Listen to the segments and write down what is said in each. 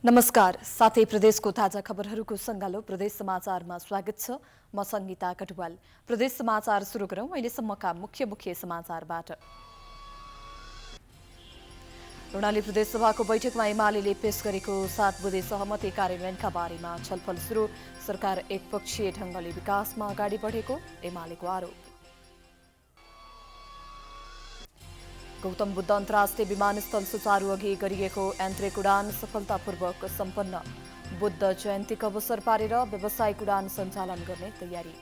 नमस्कार। साथै प्रदेशको ताजा खबरहरूको सङ्गालो प्रदेश समाचारमा स्वागत छ। म सङ्गीता कटुवाल। प्रदेश समाचार सुरु गरौँ अहिलेसम्मका मुख्य समाचारबाट। कर्णाली प्रदेश सभाको बैठकमा एमाले पेश गरेको 7 बुँदे सहमति कार्यान्वयनका बारेमा छलफल सुरु। सरकार एकपक्षीय ढंगले विकासमा अगाडि बढेको एमालेको आरोप। गौतम बुद्ध अन्तर्राष्ट्रिय विमानस्थल सुचारू अघि गरिएको यान्त्रिक उडान सफलतापूर्वक सम्पन्न। बुद्ध जयन्तीको अवसर पारेर व्यावसायिक उडान सञ्चालन गर्ने तयारी।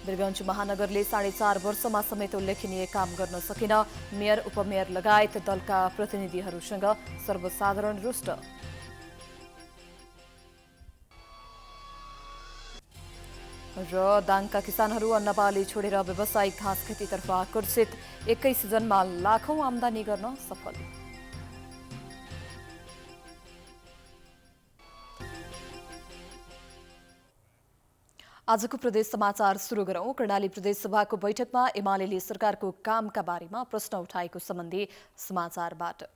वीरगञ्ज महानगरले 4.5 वर्षमा समेत उल्लेखनीय काम गर्न सकेन। मेयर उपमेयर लगायत दलका प्रतिनिधिहरूसँग सर्वसाधारण रुष्ट। र दाङका किसानहरू अन्नबाली छोडेर व्यावसायिक घाँस खेतीतर्फ आकर्षित। 21 सिजनमा लाखौं आमदानी गर्न सफल। आजको प्रदेश समाचार सुरु गरौं। कर्णाली प्रदेश सभाको बैठकमा एमाले सरकारको कामका बारेमा प्रश्न उठाएको सम्बन्धी समाचारबाट।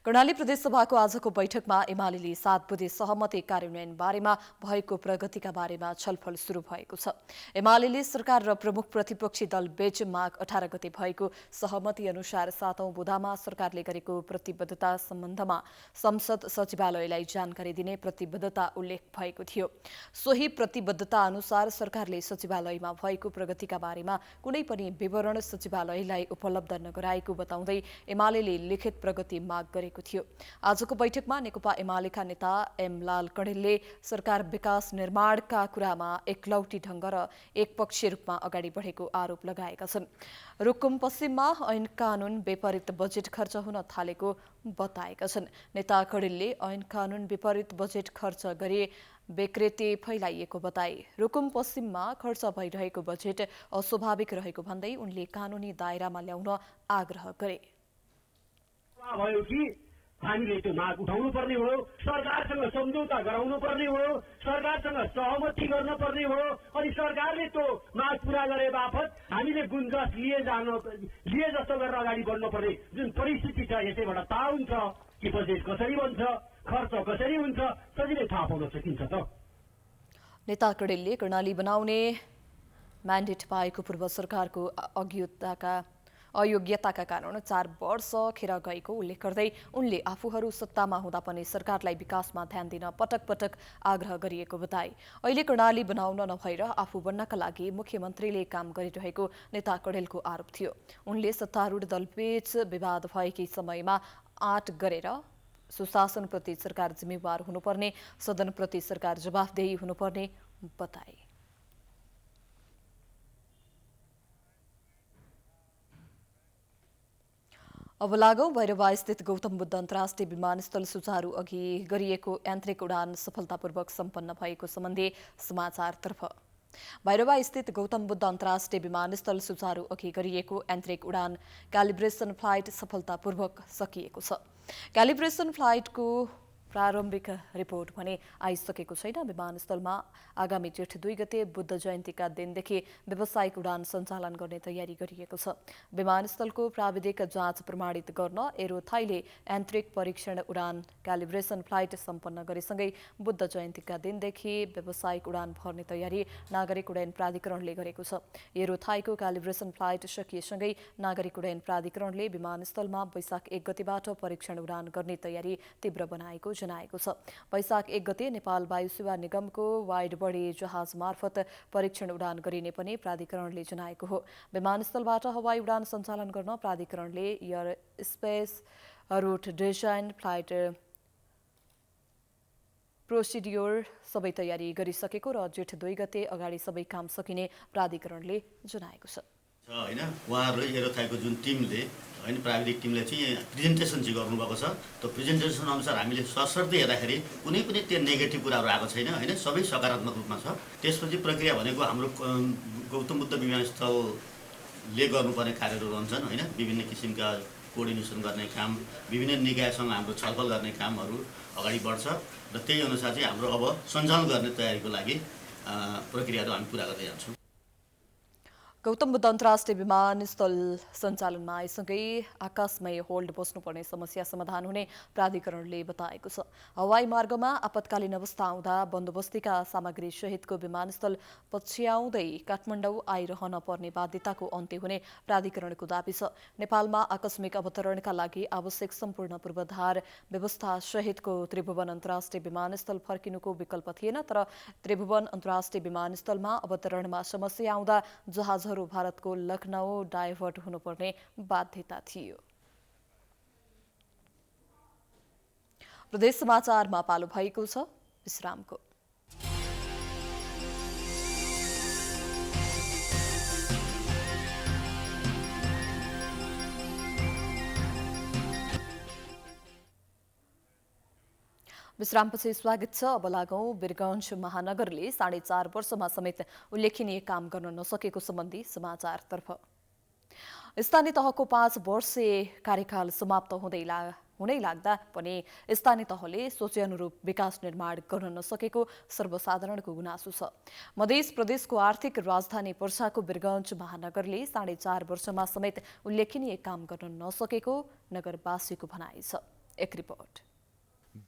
कर्णाली प्रदेश सभाको आजको बैठकमा एमाले 7 बुँदे सहमति कार्यान्वयन बारेमा भएको प्रगतिका बारेमा छलफल सुरु भएको छ। एमाले सरकार र प्रमुख प्रतिपक्षी दल बीच माघ 18 गते भएको सहमति अनुसार 7औं बुँदामा सरकारले गरेको प्रतिबद्धता सम्बन्धमा संसद सचिवालयलाई जानकारी दिने प्रतिबद्धता उल्लेख भएको थियो। सोही प्रतिबद्धता अनुसार सरकारले सचिवालयमा भएको प्रगतिका बारेमा कुनै पनि विवरण सचिवालयलाई उपलब्ध नगराएको बताउँदै एमाले लिखित प्रगति माग गरेको थियो। आजको बैठकमा नेकपा एमालेका नेता एम लाल कणेलले सरकार विकास निर्माणका कुरामा एकलौटी ढंग र एकपक्षीय रूपमा अगाडि बढेको आरोप लगाएका छन्। रुकुम पश्चिममा ऐन कानून विपरीत बजेट खर्च हुन थालेको बताएका छन्। नेता कणेलले ऐन कानून विपरीत बजेट खर्च गरी बेकृति फैलाइएको बताए। रुकुम पश्चिममा खर्च भइरहेको बजेट अस्वाभाविक रहेको भन्दै उनले कानूनी दायरामा ल्याउन आग्रह गरे। भयो कि हामीले त्यो माग उठाउनु पर्ने हो, सरकारसँग सम्झौता गराउनु पर्ने हो, सरकारसँग सहमति गर्न पर्ने हो। अनि सरकारले त्यो माग पूरा गरे बापत हामीले गुन्जास लिए जस्तो गरेर अगाडि बढ्नु पर्ने जुन परिस्थिति छ यसैबाट थाहा हुन्छ कि बजेट कसरी बन्छ, खर्च कसरी हुन्छ, सजिलै थाहा पाउन सकिन्छ त। नेता कणेलले कर्णाली बनाउने म्यान्डेट पाएको पूर्व सरकारको अयोग्यताका कारण 4 वर्ष खेर गएको उल्लेख गर्दै उनले आफूहरू सत्तामा हुँदा पनि सरकारलाई विकासमा ध्यान दिन पटक पटक आग्रह गरिएको बताए। अहिले कर्णाली बनाउन नभएर आफू बन्नका लागि मुख्यमन्त्रीले काम गरिरहेको नेता कणेलको आरोप थियो। उनले सत्तारूढ दलबीच विवाद भएकै समयमा आँट गरेर सुशासनप्रति सरकार जिम्मेवार हुनुपर्ने, सदनप्रति सरकार जवाफदेही हुनुपर्ने बताए। अब लागौं भैरवा स्थित गौतम बुद्ध अन्तर्राष्ट्रिय विमानस्थल सुचारू अघि गरिएको यान्त्रिक उडान सफलतापूर्वक सम्पन्न भएको सम्बन्धी समाचारतर्फ। भैरवा स्थित गौतम बुद्ध अन्तर्राष्ट्रिय विमानस्थल सुचारू अघि गरिएको यान्त्रिक उडान क्यालिब्रेसन फ्लाइट सफलतापूर्वक सकिएको छ। क्यालिब्रेसन फ्लाइटको प्रारम्भिक रिपोर्ट भने आइसकेको छैन। विमानस्थलमा आगामी जेठ 2 गते बुद्ध जयन्तीका दिनदेखि व्यावसायिक उडान सञ्चालन गर्ने तयारी गरिएको छ। विमानस्थलको प्राविधिक जाँच प्रमाणित गर्न एरोथाईले यान्त्रिक परीक्षण उडान क्यालिब्रेसन फ्लाइट सम्पन्न गरेसँगै बुद्ध जयन्तीका दिनदेखि व्यावसायिक उडान भर्ने तयारी नागरिक उड्डयन प्राधिकरणले गरेको छ। एरोथाईको क्यालिब्रेसन फ्लाइट सकिएसँगै नागरिक उड्डयन प्राधिकरणले विमानस्थलमा वैशाख 1 गतेबाट परीक्षण उडान गर्ने तयारी तीव्र बनाएको जनाएको छ। वैशाख 1 गते नेपाल वायु सेवा निगमको वाइड बडी जहाज मार्फत परीक्षण उडान गरिने पनि प्राधिकरणले जनाएको हो। विमानस्थलबाट हवाई उडान सञ्चालन गर्न प्राधिकरणले air space route design, flight procedure सबै तयारी गरिसकेको र जेठ 2 गते अगाडि सबै काम सकिने प्राधिकरणले जनाएको छ। हैन उहाँहरुले एरोथाईको जुन टिमले हैन प्राविधिक टिमले चाहिँ प्रेजेन्टेसन चाहिँ गर्नुभएको छ। त्यो प्रेजेन्टेसन अनुसार हामीले सशर्त हेर्दाखेरि कुनै पनि त्यो नेगेटिभ कुराहरू आएको छैन हैन, सबै सकारात्मक रूपमा छ। त्यसपछि प्रक्रिया भनेको हाम्रो गौतम बुद्ध विमानस्थलले गर्नुपर्ने कार्यहरू रहन्छन् हैन, विभिन्न किसिमका कोअर्डिनेसन गर्ने काम, विभिन्न निकायसँग हाम्रो छलफल गर्ने कामहरू अगाडि बढ्छ र त्यही अनुसार चाहिँ हाम्रो अब सञ्चालन गर्ने तयारीको लागि प्रक्रियाहरू हामी पूरा गर्दै जान्छौँ। गौतम बुद्ध अन्तर्राष्ट्रिय विमानस्थल सञ्चालनमा आएसँगै आकाशमय होल्ड बस्नुपर्ने समस्या समाधान हुने प्राधिकरणले बताएको छ। हवाई मार्गमा आपतकालीन अवस्था आउँदा बन्दोबस्तीका सामग्री सहितको विमानस्थल पछ्याउँदै काठमाडौँ आइरहन पर्ने बाध्यताको अन्त्य हुने प्राधिकरणको दाबी छ। नेपालमा आकस्मिक अवतरणका लागि आवश्यक सम्पूर्ण पूर्वाधार व्यवस्था सहितको त्रिभुवन अन्तर्राष्ट्रिय विमानस्थल फर्किनुको विकल्प थिएन, तर त्रिभुवन अन्तर्राष्ट्रिय विमानस्थलमा अवतरणमा समस्या आउँदा जहाजहरू भारतको लखनऊ डाइभर्ट हुनुपर्ने बाध्यता थियो। प्रदेश समाचारमा पालो भएको छ विश्रामको। विश्रामपछि स्वागत छ। अब लागौं वीरगञ्ज महानगरले 4.5 वर्षमा समेत उल्लेखनीय काम गर्न नसकेको सम्बन्धी समाचारतर्फ। स्थानीय तहको 5 वर्षीय कार्यकाल समाप्त हुनै लाग्दा पनि स्थानीय तहले सोचे अनुरूप विकास निर्माण गर्न नसकेको सर्वसाधारणको गुनासो छ। मध्य प्रदेशको आर्थिक राजधानी पर्साको वीरगञ्ज महानगरले 4.5 वर्षमा समेत उल्लेखनीय काम गर्न नसकेको नगरवासीको भनाइ छ। एक रिपोर्ट।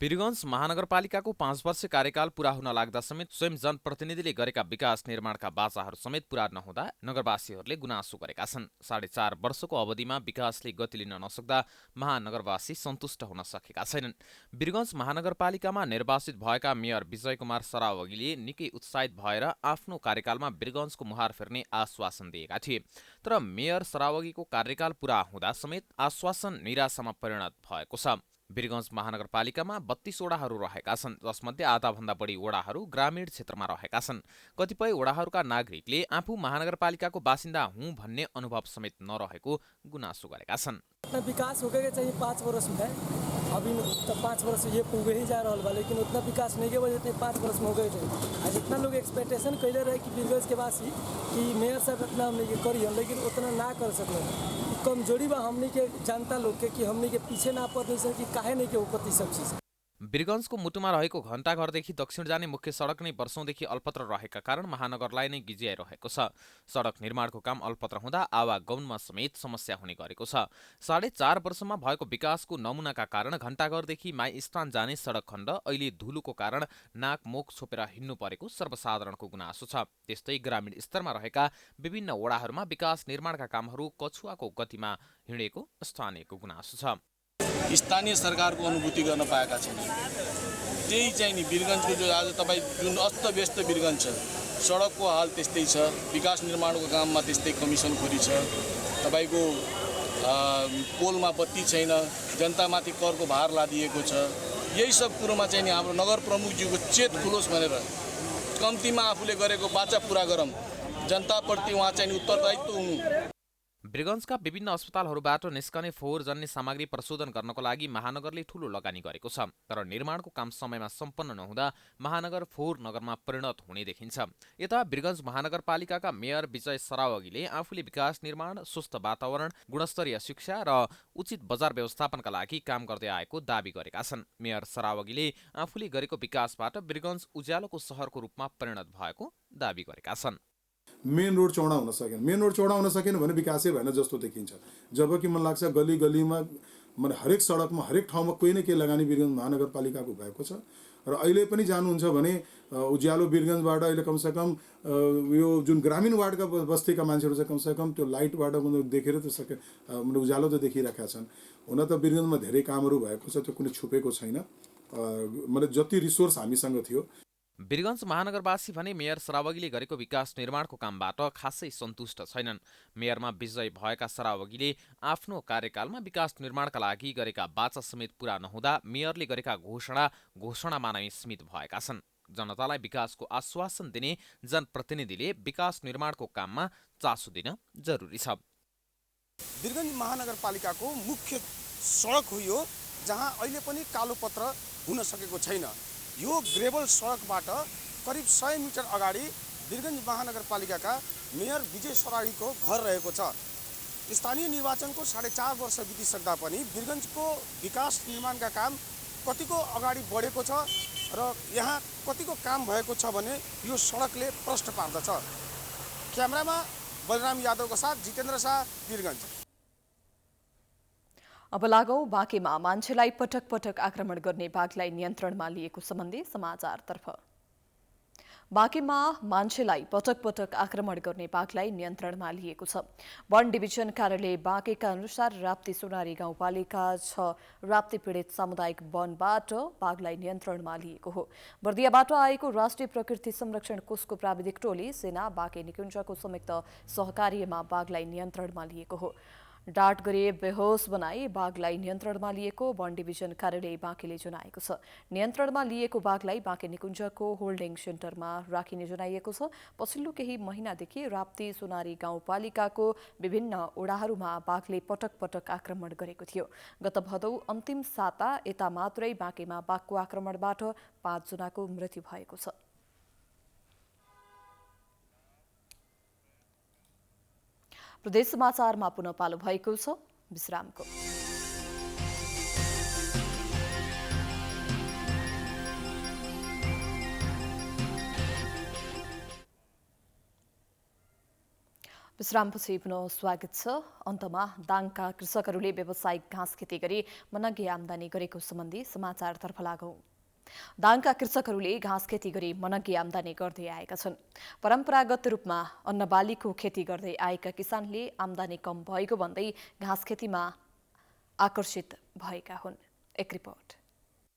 वीरगञ्ज महानगरपालिकाको 5 वर्ष कार्यकाल पूरा हुन लाग्दा समेत स्वयं जनप्रतिनिधिले गरेका विकास निर्माणका बाचाहरू समेत पूरा नहुँदा नगरवासीहरूले गुनासो गरेका छन्। 4.5 वर्षको अवधिमा विकासले गति लिन नसक्दा महानगरवासी सन्तुष्ट हुन सकेका छैनन्। वीरगञ्ज महानगरपालिकामा निर्वाचित भएका मेयर विजय कुमार सरावगीले निकै उत्साहित भएर आफ्नो कार्यकालमा वीरगञ्जको मुहार फेर्ने आश्वासन दिएका थिए, तर मेयर सरावगीको कार्यकाल पूरा हुँदा समेत आश्वासन निराशामा परिणत भएको छ। वीरगञ्ज महानगरपालिकामा 32 वडाहरू रहेका छन्, जसमध्ये आधाभन्दा बढी वडाहरू ग्रामीण क्षेत्रमा रहेका छन्। कतिपय वडाहरूका नागरिकले आफू महानगरपालिकाको बासिन्दा हुँ भन्ने अनुभव समेत नरहेको गुनासो गरेका छन्। विकास हो गया चाहिए 5 वर्ष में, अभी तो 5 वर्ष ये पूरे ही जा रहा है, लेकिन उतना विकास नहीं के वजह से 5 वर्ष में हो गए थे। आज इतना लोग एक्सपेक्टेशन कैले रहे कि वीरगञ्ज के वासी कि मेयर साहब इतना हमने के करिए, लेकिन उतना ना कर सकले। कमजोरी बा हमने के जनता लोग के कि हमने के पीछे ना पड़ नहीं कि काहे नहीं के ऊपर ती सब चीज। वीरगञ्जको मुटुमा रहेको घण्टाघरदेखि दक्षिण जाने मुख्य सडक नै वर्षौंदेखि अल्पत्र रहेका कारण महानगरलाई नै गिजिआइरहेको छ। सडक निर्माणको काम अल्पत्र हुँदा आवागमनमा समेत समस्या हुने गरेको छ। 4.5 वर्षमा भएको विकासको नमुनाका कारण घण्टाघरदेखि माई स्थान जाने सडक खण्ड अहिले धुलोको कारण नाक मुख छोपेर हिँड्नु परेको सर्वसाधारणको गुनासो छ। त्यस्तै ग्रामीण स्तरमा रहेका विभिन्न वडाहरूमा विकास निर्माणका कामहरू कछुवाको गतिमा हिँडेको स्थानीयको गुनासो छ। स्थानीय सरकारको अनुभूति गर्न पाएका छैन। त्यही चाहिँ नि वीरगञ्जको जो आज तपाईँ जुन अस्तव्यस्त वीरगञ्ज छ, सडकको हाल त्यस्तै छ, विकास निर्माणको काममा त्यस्तै कमिसनखोरी छ, तपाईँको पोलमा बत्ती छैन, जनतामाथि करको भार लादिएको छ। यही सब कुरोमा चाहिँ नि हाम्रो नगर प्रमुखज्यूको चेत खुलोस् भनेर कम्तीमा आफूले गरेको बाचा पूरा गरौँ, जनताप्रति उहाँ चाहिँ उत्तरदायित्व हुनु। वीरगञ्जका विभिन्न अस्पतालहरूबाट निस्कने फोहोर जन्य सामग्री प्रशोधन गर्नको लागि महानगरले ठूलो लगानी गरेको छ, तर निर्माणको काम समयमा सम्पन्न नहुँदा महानगर फोहोर नगरमा परिणत हुने देखिन्छ। यता वीरगञ्ज महानगरपालिकाका मेयर विजय सरावगीले आफूले विकास निर्माण, स्वस्थ वातावरण, गुणस्तरीय शिक्षा र उचित बजार व्यवस्थापनका लागि काम गर्दै आएको दावी गरेका छन्। मेयर सरावगीले आफूले गरेको विकासबाट वीरगञ्ज उज्यालोको सहरको रूपमा परिणत भएको दावी गरेका छन्। मेन रोड चौडा हुन सकेन। मेन रोड चौडा हुन सकेन भने विकासै भएन जस्तो देखिन्छ। जबकि मलाई लाग्छ गली गलीमा मतलब हरेक सडकमा हरेक ठाउँमा कोही न केही लगानी वीरगञ्ज महानगरपालिकाको भएको छ। र अहिले पनि जानुहुन्छ भने उज्यालो वीरगञ्जबाट अहिले कमसेकम यो जुन ग्रामीण वार्डका बस्तीका मान्छेहरू चाहिँ कमसेकम त्यो लाइटबाट देखेर त सके उज्यालो त देखिरहेका छन्। हुन त वीरगञ्जमा धेरै कामहरू भएको छ, त्यो कुनै छुपेको छैन। मतलब जति रिसोर्स हामीसँग थियो। वीरगञ्ज महानगरवासी भने मेयर सरावगीले गरेको विकास निर्माणको कामबाट खासै सन्तुष्ट छैनन्। मेयरमा विजय भएका सरावगीले आफ्नो कार्यकालमा विकास निर्माणका लागि गरेका बाचा समेत पूरा नहुँदा मेयरले गरेका घोषणामा नै सीमित भएका छन्। जनतालाई विकासको आश्वासन दिने जनप्रतिनिधिले विकास निर्माणको काममा चासो दिन जरुरी छ। वीरगञ्ज महानगरपालिकाको मुख्य सडक हो यो, जहाँ अहिले पनि कालोपत्र हुन सकेको छैन। यो ग्रेभल सडकबाट करिब 100 मिटर अगाडि वीरगञ्ज महानगरपालिकाका मेयर विजय सरावगीको घर रहेको छ। स्थानीय निर्वाचनको 4.5 वर्ष बितिसक्दा पनि वीरगञ्जको विकास निर्माणका काम कतिको अगाडि बढेको छ र यहाँ कतिको काम भएको छ भने यो सडकले प्रश्न पार्दछ। क्यामेरामा बलराम यादवको साथ जितेन्द्र शाह, वीरगञ्ज। अब लागौं बाँकेमा मान्छेलाई पटक पटक आक्रमण गर्ने बाघलाई नियन्त्रणमा लिएको सम्बन्धी समाचारतर्फ। बाँकेमा मान्छेलाई पटक पटक आक्रमण गर्ने बाघलाई नियन्त्रणमा लिएको छ। वन डिभिजन कार्यालय बाँकेका अनुसार राप्ती सोनारी गाउँपालिका 6 राप्ती पीडित सामुदायिक वनबाट बाघलाई नियन्त्रणमा लिएको हो। बर्दियाबाट आएको राष्ट्रिय प्रकृति संरक्षण कोषको प्राविधिक टोली सेना बाँके निकुञ्जको संयुक्त सहकार्यमा बाघलाई नियन्त्रणमा लिएको हो। डाँट गरी बेहोस बनाई बाघलाई नियन्त्रणमा लिएको वन डिभिजन कार्यालय बाँकेले जनाएको छ। नियन्त्रणमा लिएको बाघलाई बाँके निकुञ्जको होल्डिङ सेन्टरमा राखिने जनाइएको छ। पछिल्लो केही महिनादेखि राप्ती सोनारी गाउँपालिकाको विभिन्न ओडाहरूमा बाघले पटक पटक आक्रमण गरेको थियो। गत भदौ अन्तिम साता यता मात्रै बाँकेमा बाघको आक्रमणबाट 5 जनाको मृत्यु भएको छ। प्रदेश समाचारमा पुनः पालो भएको छ विश्रामको। विश्रामपछि पुनः स्वागत छ। अन्तमा दाङका कृषकहरूले व्यावसायिक घाँस खेती गरी मनग्गे आमदानी गरेको सम्बन्धी समाचारतर्फ लागौं। दाङका कृषकहरूले घाँस खेती गरी मनग्गे आमदानी गर्दै आएका छन्। परम्परागत रूपमा अन्नबालीको खेती गर्दै आएका किसानले आमदानी कम भएको भन्दै घाँस खेतीमा आकर्षित भएका हुन्। एक रिपोर्ट।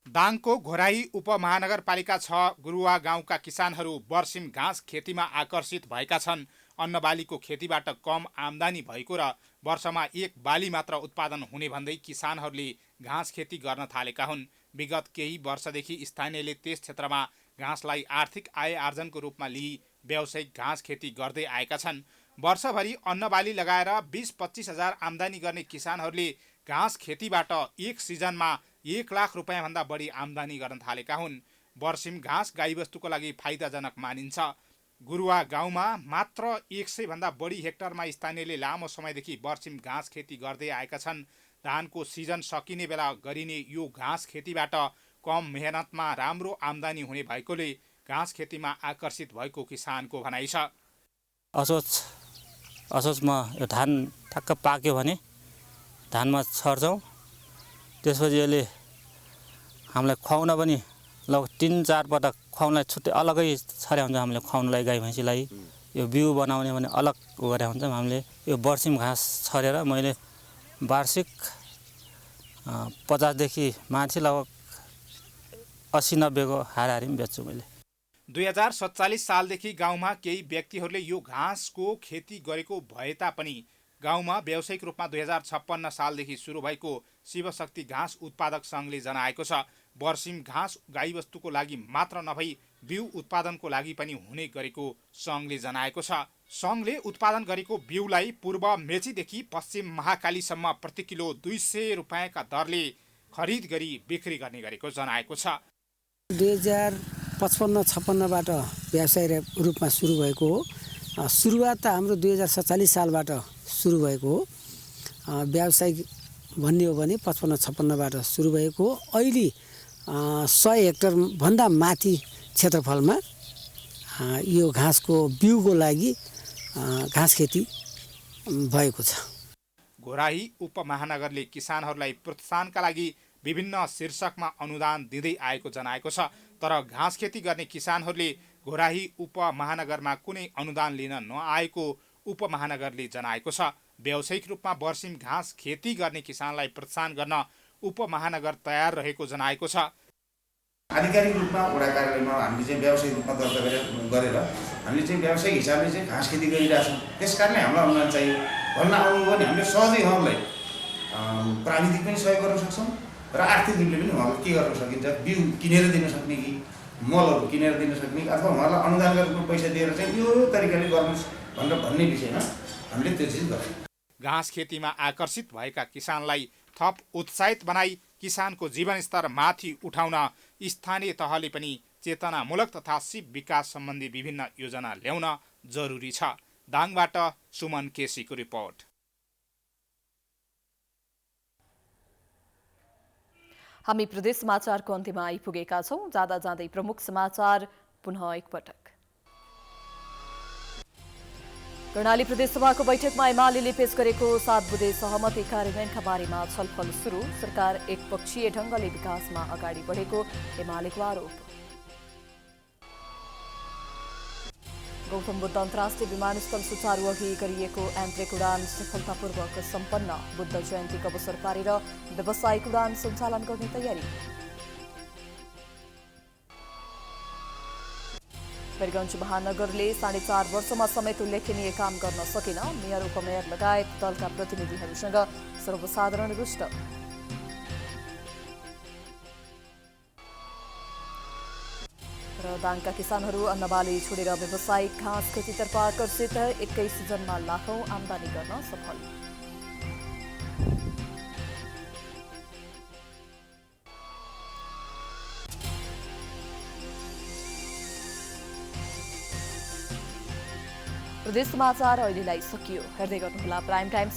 दाङको घोराही उपमहानगरपालिका 6 गुरुवा गाउँका किसानहरू बर्सिम घाँस खेतीमा आकर्षित भएका छन्। अन्नबालीको खेतीबाट कम आमदानी भएको र वर्षमा एक बाली मात्र उत्पादन हुने भन्दै किसानहरूले घाँस खेती गर्न थालेका हुन्। विगत केही वर्षदेखि स्थानीयले त्यस क्षेत्रमा घाँसलाई आर्थिक आय आर्जनको रूपमा लिई व्यावसायिक घाँस खेती गर्दै आएका छन्। वर्षभरि अन्नबाली लगाएर 20-25 हजार आमदानी गर्ने किसानहरूले घाँस खेतीबाट एक सिजनमा 1 लाख रुपैयाँभन्दा बढी आमदानी गर्न थालेका हुन्। बर्सिम घाँस गाईबस्तुको लागि फाइदाजनक मानिन्छ। गुरुवा गाउँमा मात्र 100 भन्दा बढी हेक्टरमा स्थानीयले लामो समयदेखि बर्सिम घाँस खेती गर्दै आएका छन्। धानको सिजन सकिने बेला गरिने यो घाँस खेतीबाट कम मेहनतमा राम्रो आमदानी हुने भएकोले घाँस खेतीमा आकर्षित भएको किसानको भनाइ छ। असोजमा यो धान ठक्क पाक्यो भने धानमा छर्छौँ। त्यसपछि यसले हामीलाई खुवाउन पनि लगभग 3-4 पटक खुवाउनलाई छुट्टै अलगै छर्या हुन्छ। हामीले खुवाउनलाई गाई भैँसीलाई यो बिउ बनाउने भने अलग गरे हुन्छ। हामीले यो बर्सिम घाँस छरेर मैले वार्षिक 50 देखि माथि लगभग 80-90 को हाराहारी बेच्छु मैले। 2047 सालदेखि गाउँमा केही व्यक्तिहरूले यो घाँसको खेती गरेको भए तापनि गाउँमा व्यावसायिक रूपमा 2056 सालदेखि सुरु भएको शिवशक्ति घाँस उत्पादक सङ्घले जनाएको छ। बर्सिम घाँस गाईबस्तुको लागि मात्र नभई बिउ उत्पादनको लागि पनि हुने गरेको सङ्घले जनाएको छ। सङ्घले उत्पादन गरेको बिउलाई पूर्व मेचीदेखि पश्चिम महाकालीसम्म प्रति किलो 200 रुपैयाँका दरले खरिद गरी बिक्री गर्ने गरेको जनाएको छ। 2055-56बाट व्यावसायिक रूपमा सुरु भएको हो। सुरुवात त हाम्रो 2047 सालबाट सुरु भएको हो। व्यावसायिक भन्ने हो भने 55-56बाट सुरु भएको हो। अहिले 100 हेक्टर भन्दा माथि क्षेत्रफलमा यो घाँसको बिउको लागि घाँस खेती भएको छ। घोराही उपमहानगरले किसानहरूलाई प्रोत्साहनका लागि विभिन्न शीर्षकमा अनुदान दिँदै आएको जनाएको छ। तर घाँस खेती गर्ने किसानहरूले घोराही उपमहानगरमा कुनै अनुदान लिन नआएको उपमहानगरले जनाएको छ। व्यावसायिक रूपमा बर्सिम घाँस खेती गर्ने किसानलाई प्रोत्साहन गर्न उपमहानगर तयार रहेको जनाएको छ। आधिकारिक रूपमा वडा कार्यालयमा हामीले चाहिँ व्यावसायिक रूपमा दर्ता गरेर हामीले चाहिँ व्यावसायिक हिसाबले चाहिँ घाँस खेती गरिरहेछौँ। त्यस कारणले हामीलाई अनुदान चाहियो भन्न आउनु भने हामीले सहजै उहाँहरूलाई प्राविधिक पनि सहयोग गर्न सक्छौँ र आर्थिक रूपले पनि उहाँलाई के गर्न सकिन्छ, बिउ किनेर दिन सक्ने कि मलहरू किनेर दिन सक्ने अथवा उहाँलाई अनुदानका रूपमा पैसा दिएर चाहिँ यो तरिकाले गर्नुहोस् भन्ने विषयमा हामीले त्यो चिज गर्छौँ। घाँस खेतीमा आकर्षित भएका किसानलाई थप उत्साहित बनाई किसानको जीवनस्तर माथि उठाउन स्थानीय तहले पनि चेतनामूलक तथा सिप विकास सम्बन्धी विभिन्न योजना ल्याउन जरुरी छ। दाङबाट सुमन केसीको रिपोर्ट। हामी प्रदेश समाचारको अन्त्यमा आइपुगेका छौं। जाँदा जाँदै प्रमुख समाचार पुनः एकपटक। कर्णाली प्रदेशसभाको बैठकमा एमाले पेश गरेको 7 बुँदे सहमति कार्यान्वयनका बारेमा छलफल सुरु। सरकार एकपक्षीय ढंगले विकासमा अगाडि बढेको एमालेको आरोप। गौतम बुद्ध अन्तर्राष्ट्रिय विमानस्थल सुचारू अघि गरिएको यान्त्रिक उडान सफलतापूर्वक सम्पन्न। बुद्ध जयन्तीको अवसर पारेर व्यावसायिक उडान सञ्चालन गर्ने तयारी। वीरगञ्ज महानगरले 4.5 वर्षमा समेत उल्लेखनीय काम गर्न सकेन। मेयर उपमेयर लगायत दलका प्रतिनिधिहरूसँग सर्वसाधारण रुष्ट। र दाङका किसानहरू अन्नबाली छोडेर व्यावसायिक घाँस खेतीतर्फ आकर्षित। 21 सिजनमा लाखौं आमदानी गर्न सफल। प्रदेश समाचार अहिलेलाई सकियो। हेर्दै गर्नुहोला प्राइम टाइम।